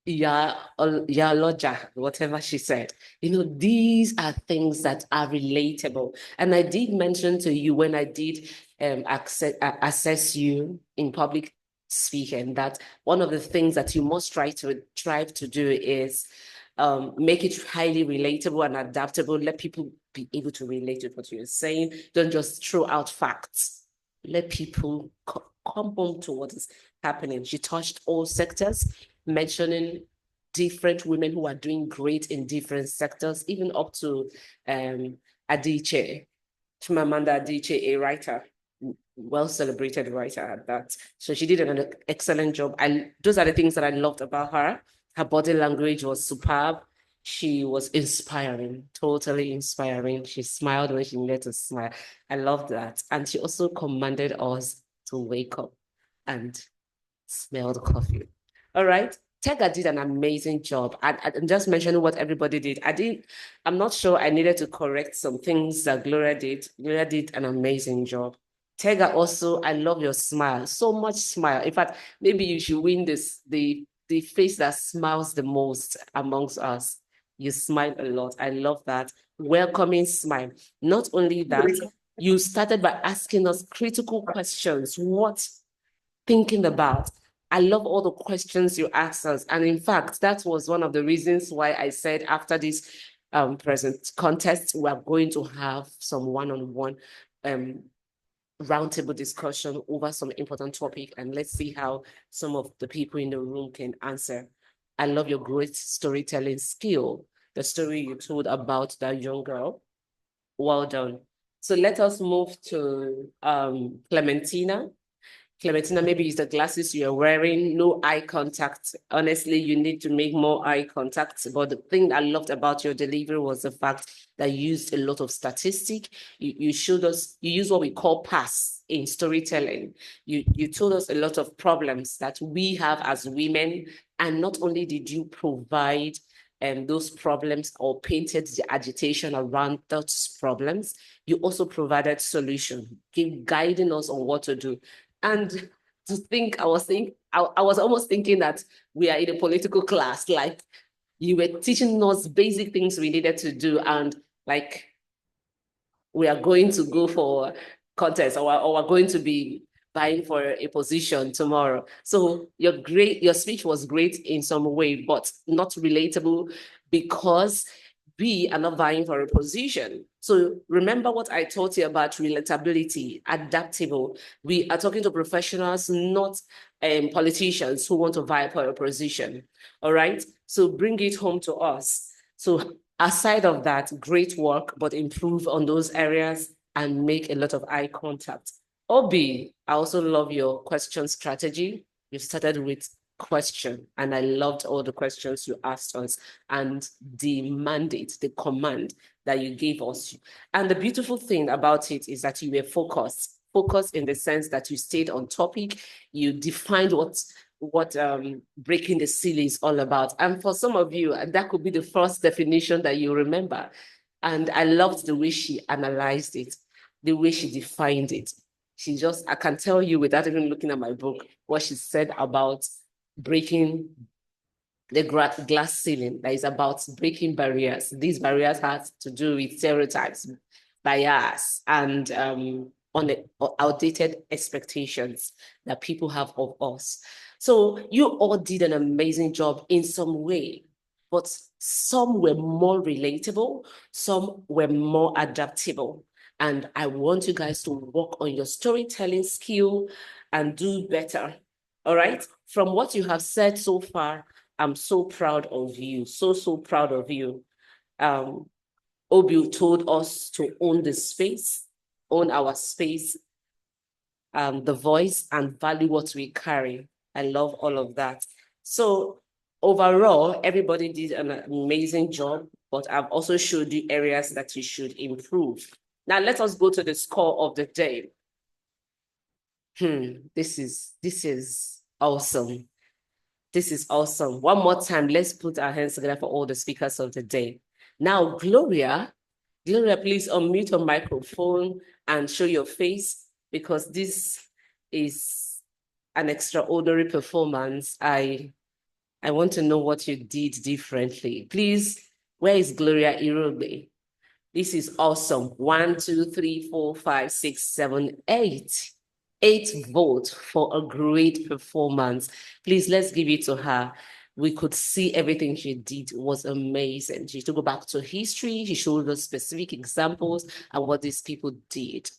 A: Loja, whatever she said. These are things that are relatable. And I did mention to you when I did assess you in public speaking that one of the things that you must strive to do is make it highly relatable and adaptable. Let people be able to relate to what you're saying. Don't just throw out facts. Let people come home to what is happening. She touched all sectors, mentioning different women who are doing great in different sectors, even up to Adiche, Chimamanda Adiche, a writer, well-celebrated writer at that. So she did an excellent job. Those are the things that I loved about her. Her body language was superb. She was inspiring, totally inspiring. She smiled when she needed to smile. I loved that. And she also commanded us to wake up and smell the coffee. All right. Tega did an amazing job. I'm just mentioning what everybody did. I'm not sure I needed to correct some things that Gloria did. Gloria did an amazing job. Tega also, I love your smile. So much smile. In fact, maybe you should win the face that smiles the most amongst us. You smile a lot. I love that. Welcoming smile. Not only that, you started by asking us critical questions. What thinking about? I love all the questions you asked us. And in fact, that was one of the reasons why I said after this present contest, we are going to have some one-on-one roundtable discussion over some important topic. And let's see how some of the people in the room can answer. I love your great storytelling skill. The story you told about that young girl. Well done. So let us move to Clementina. Clementina, maybe it's the glasses you're wearing, no eye contact. Honestly, you need to make more eye contact. But the thing I loved about your delivery was the fact that you used a lot of statistic. You showed us, you use what we call PASS in storytelling. You told us a lot of problems that we have as women. And not only did you provide those problems or painted the agitation around those problems, you also provided solution, guiding us on what to do. And to think, I was almost thinking that we are in a political class, like you were teaching us basic things we needed to do, and like we are going to go for contest, or we're going to be vying for a position tomorrow. So your speech was great in some way, but not relatable because we are not vying for a position. So remember what I taught you about relatability, adaptable. We are talking to professionals, not politicians who want to vie for a position. All right. So bring it home to us. So aside of that, great work, but improve on those areas and make a lot of eye contact. Obi, I also love your question strategy. You started with question, and I loved all the questions you asked us and the mandate, the command that you gave us. And the beautiful thing about it is that you were focused in the sense that you stayed on topic, you defined what breaking the seal is all about. And for some of you, that could be the first definition that you remember. And I loved the way she analyzed it, the way she defined it. I can tell you without even looking at my book, what she said about breaking the glass ceiling, that is about breaking barriers. These barriers have to do with stereotypes, bias, and outdated expectations that people have of us. So you all did an amazing job in some way, but some were more relatable, some were more adaptable. And I want you guys to work on your storytelling skill and do better. All right? From what you have said so far, I'm so proud of you. So proud of you. Obi told us to own the space, own our space, the voice, and value what we carry. I love all of that. So overall, everybody did an amazing job, but I've also showed you areas that you should improve. Now let us go to the score of the day. This is awesome. This is awesome. One more time, let's put our hands together for all the speakers of the day. Now, Gloria, please unmute your microphone and show your face, because this is an extraordinary performance. I want to know what you did differently. Please, where is Gloria Irobe? This is awesome. 1, 2, 3, 4, 5, 6, 7, 8. 8 votes for a great performance. Please, let's give it to her. We could see everything she did was amazing. She took go back to history. She showed us specific examples and what these people did.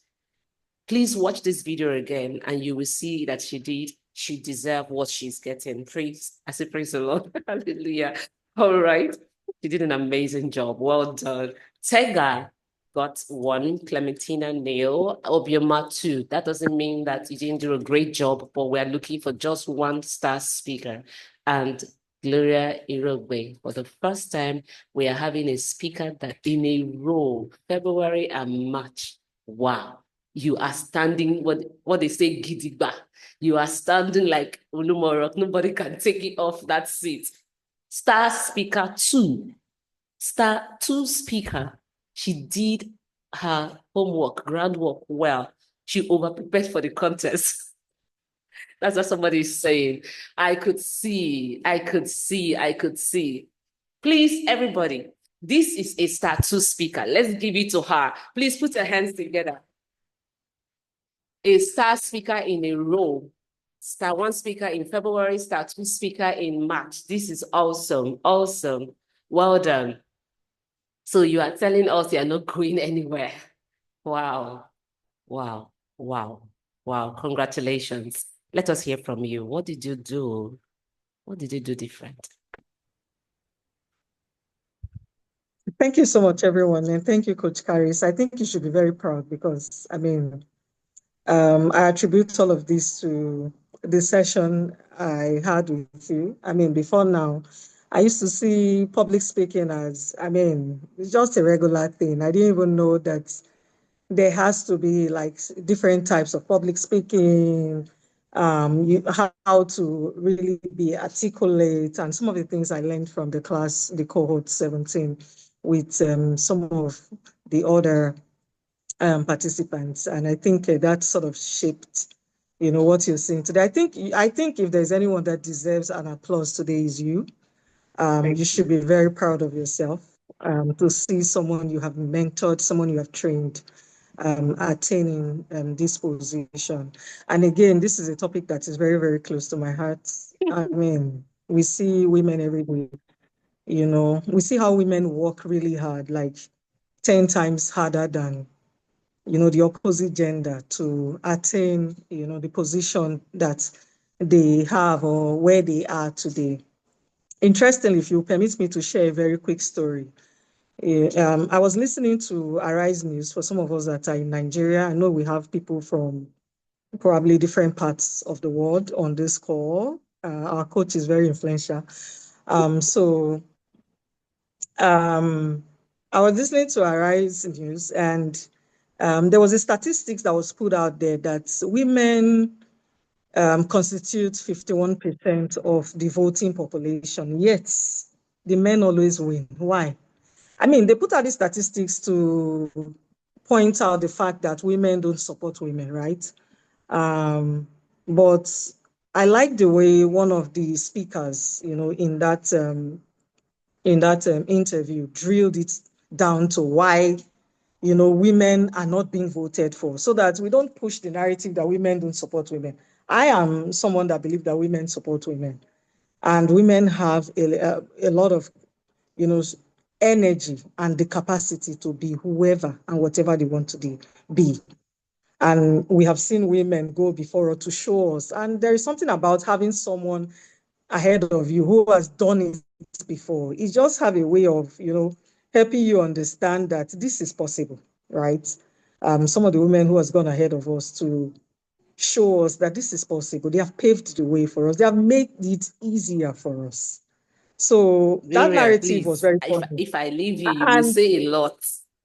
A: Please watch this video again and you will see that she deserved what she's getting. Praise the Lord. Hallelujah. All right. She did an amazing job. Well done. Tega got 1, Clementina nil, Obioma 2. That doesn't mean that you didn't do a great job, but we're looking for just 1 star speaker. And Gloria Irogbe, for the first time, we are having a speaker that in a row, February and March. Wow. You are standing, what they say, gidigba. You are standing like Olumorok. Nobody can take it off that seat. Star speaker 2. Star 2 speaker. She did her homework, groundwork well. She over-prepared for the contest. That's what somebody is saying. I could see. Please, everybody, this is a Star 2 speaker. Let's give it to her. Please put your hands together. A star speaker in a row. Star 1 speaker in February, Star 2 speaker in March. This is awesome. Awesome. Well done. So you are telling us you are not going anywhere. Wow. Wow. Wow. Wow. Congratulations. Let us hear from you. What did you do? What did you do different?
C: Thank you so much, everyone. And thank you, Coach Karis. I think you should be very proud because, I attribute all of this to the session I had with you. Before now, I used to see public speaking as, it's just a regular thing. I didn't even know that there has to be like different types of public speaking, how to really be articulate, and some of the things I learned from the class, the cohort 17, with some of the other participants. And I think that sort of shaped, what you're seeing today. I think if there's anyone that deserves an applause today is you. You should be very proud of yourself to see someone you have mentored, someone you have trained, attaining this position. And again, this is a topic that is very, very close to my heart. We see women every day, we see how women work really hard, like 10 times harder than, the opposite gender to attain, the position that they have or where they are today. Interestingly, if you permit me to share a very quick story, I was listening to Arise News for some of us that are in Nigeria. I know we have people from probably different parts of the world on this call. Our coach is very influential. So I was listening to Arise News, and there was a statistics that was put out there that women constitute 51% of the voting population, yet the men always win. Why? They put out these statistics to point out the fact that women don't support women, right? But I like the way one of the speakers, in that interview, drilled it down to why, women are not being voted for, so that we don't push the narrative that women don't support women. I am someone that believes that women support women, and women have a lot of, energy and the capacity to be whoever and whatever they want to be. And we have seen women go before us to show us. And there is something about having someone ahead of you who has done it before. It just have a way of, helping you understand that this is possible, right? Some of the women who has gone ahead of us to show us that this is possible. They have paved the way for us. They have made it easier for us. So that
A: Gloria,
C: narrative was
A: please,
C: very
A: if
C: funny.
A: if I leave you, you will
C: And
A: say a lot.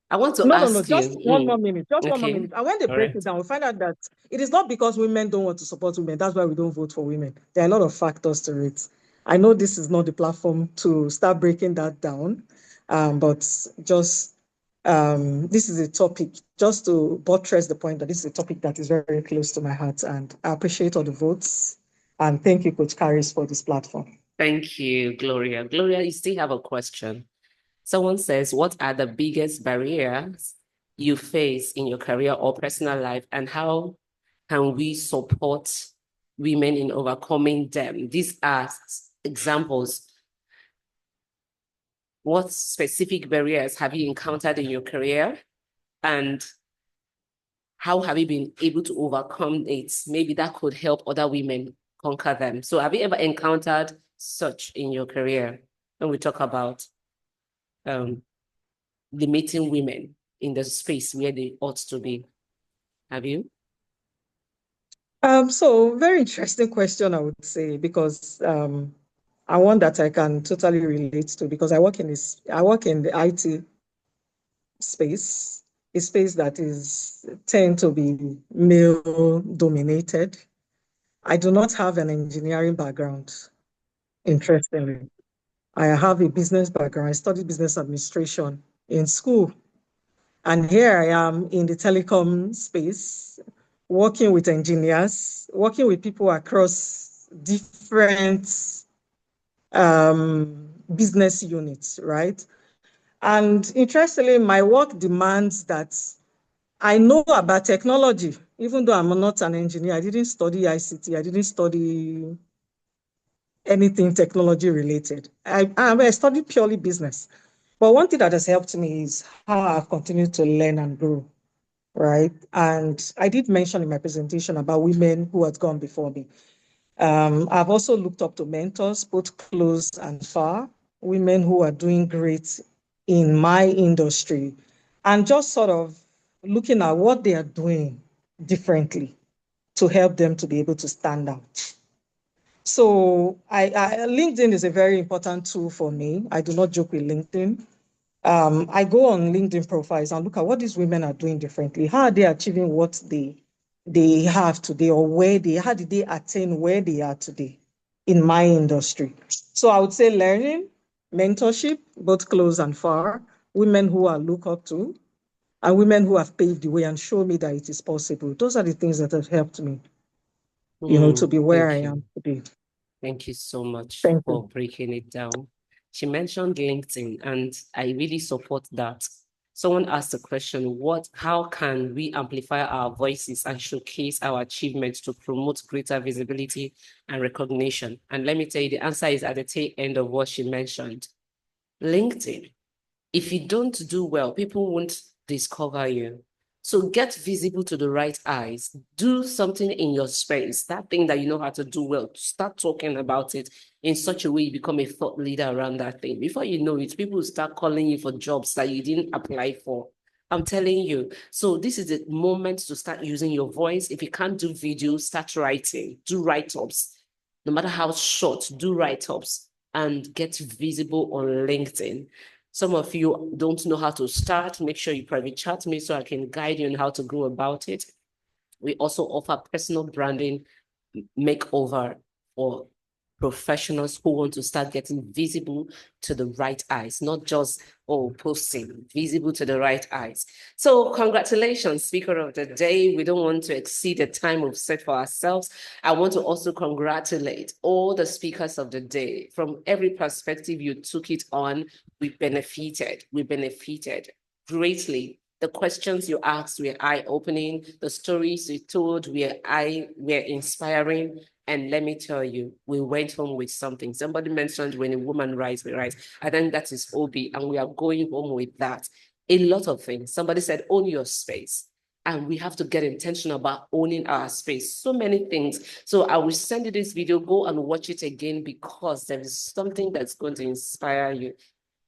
A: I want to
C: no,
A: ask you.
C: just one more minute, just one more
A: Okay.
C: minute. And when they
A: All
C: break
A: right.
C: it down, we find out that it is not because women don't want to support women. That's why we don't vote for women. There are a lot of factors to it. I know this is not the platform to start breaking that down, but just this is a topic, just to buttress the point that this is a topic that is very, very close to my heart. And I appreciate all the votes. And thank you, Coach Karis, for this platform.
A: Thank you, Gloria. Gloria, you still have a question. Someone says, what are the biggest barriers you face in your career or personal life, and how can we support women in overcoming them? These are examples. What specific barriers have you encountered in your career, and how have you been able to overcome it? Maybe that could help other women conquer them. So have you ever encountered such in your career when we talk about limiting women in the space where they ought to be? Have you?
C: So very interesting question, I would say, because and one that I can totally relate to, because I work in the IT space, a space that is tend to be male dominated. I do not have an engineering background, interestingly. I have a business background. I studied business administration in school. And here I am in the telecom space, working with engineers, working with people across different business units, right? And interestingly, my work demands that I know about technology, even though I'm not an engineer. I didn't study ICT. I didn't study anything technology related. I studied purely business. But one thing that has helped me is how I've continued to learn and grow, right? And I did mention in my presentation about women who had gone before me. I've also looked up to mentors, both close and far, women who are doing great in my industry and just sort of looking at what they are doing differently to help them to be able to stand out. So LinkedIn is a very important tool for me. I do not joke with LinkedIn. I go on LinkedIn profiles and look at what these women are doing differently. How are they achieving what they have today, or how did they attain where they are today in my industry? So I would say learning, mentorship, both close and far, women who I look up to, and women who have paved the way and show me that it is possible. Those are the things that have helped me, to be where I
A: Thank you.
C: am today.
A: Thank you so much
C: Thank
A: for
C: you.
A: breaking it down. She mentioned LinkedIn, and I really support that. Someone asked the question, how can we amplify our voices and showcase our achievements to promote greater visibility and recognition? And let me tell you, the answer is at the tail end of what she mentioned. LinkedIn. If you don't do well, people won't discover you. So get visible to the right eyes. Do something in your space, that thing that you know how to do well. Start talking about it in such a way you become a thought leader around that thing. Before you know it, people will start calling you for jobs that you didn't apply for. I'm telling you. So this is the moment to start using your voice. If you can't do video, start writing. Do write-ups. No matter how short, do write-ups and get visible on LinkedIn. Some of you don't know how to start. Make sure you private chat me so I can guide you on how to go about it. We also offer personal branding makeover for professionals who want to start getting visible to the right eyes, not just, posting, visible to the right eyes. So congratulations, Speaker of the Day. We don't want to exceed the time we've set for ourselves. I want to also congratulate all the speakers of the day. From every perspective you took it on, we benefited greatly. The questions you asked were eye-opening. The stories you told were inspiring. And let me tell you, we went home with something. Somebody mentioned when a woman writes, we write. I think that is Obi, and we are going home with that. A lot of things. Somebody said, own your space. And we have to get intentional about owning our space. So many things. So I will send you this video. Go and watch it again, because there is something that's going to inspire you.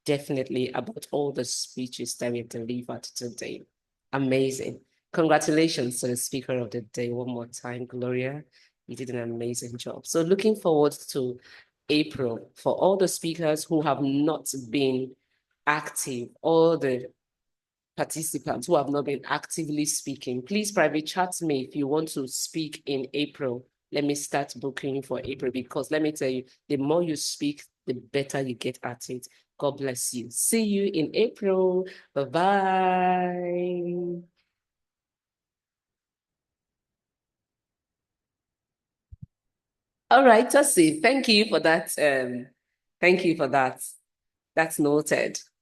A: Definitely, about all the speeches that we've delivered today. Amazing. Congratulations to the speaker of the day one more time, Gloria. You did an amazing job. So looking forward to April. For all the speakers who have not been active, all the participants who have not been actively speaking, please private chat me if you want to speak in April. Let me start booking for April, because let me tell you, the more you speak, the better you get at it. God bless you. See you in April. Bye-bye. All right, Tosi, thank you for that. Thank you for that. That's noted.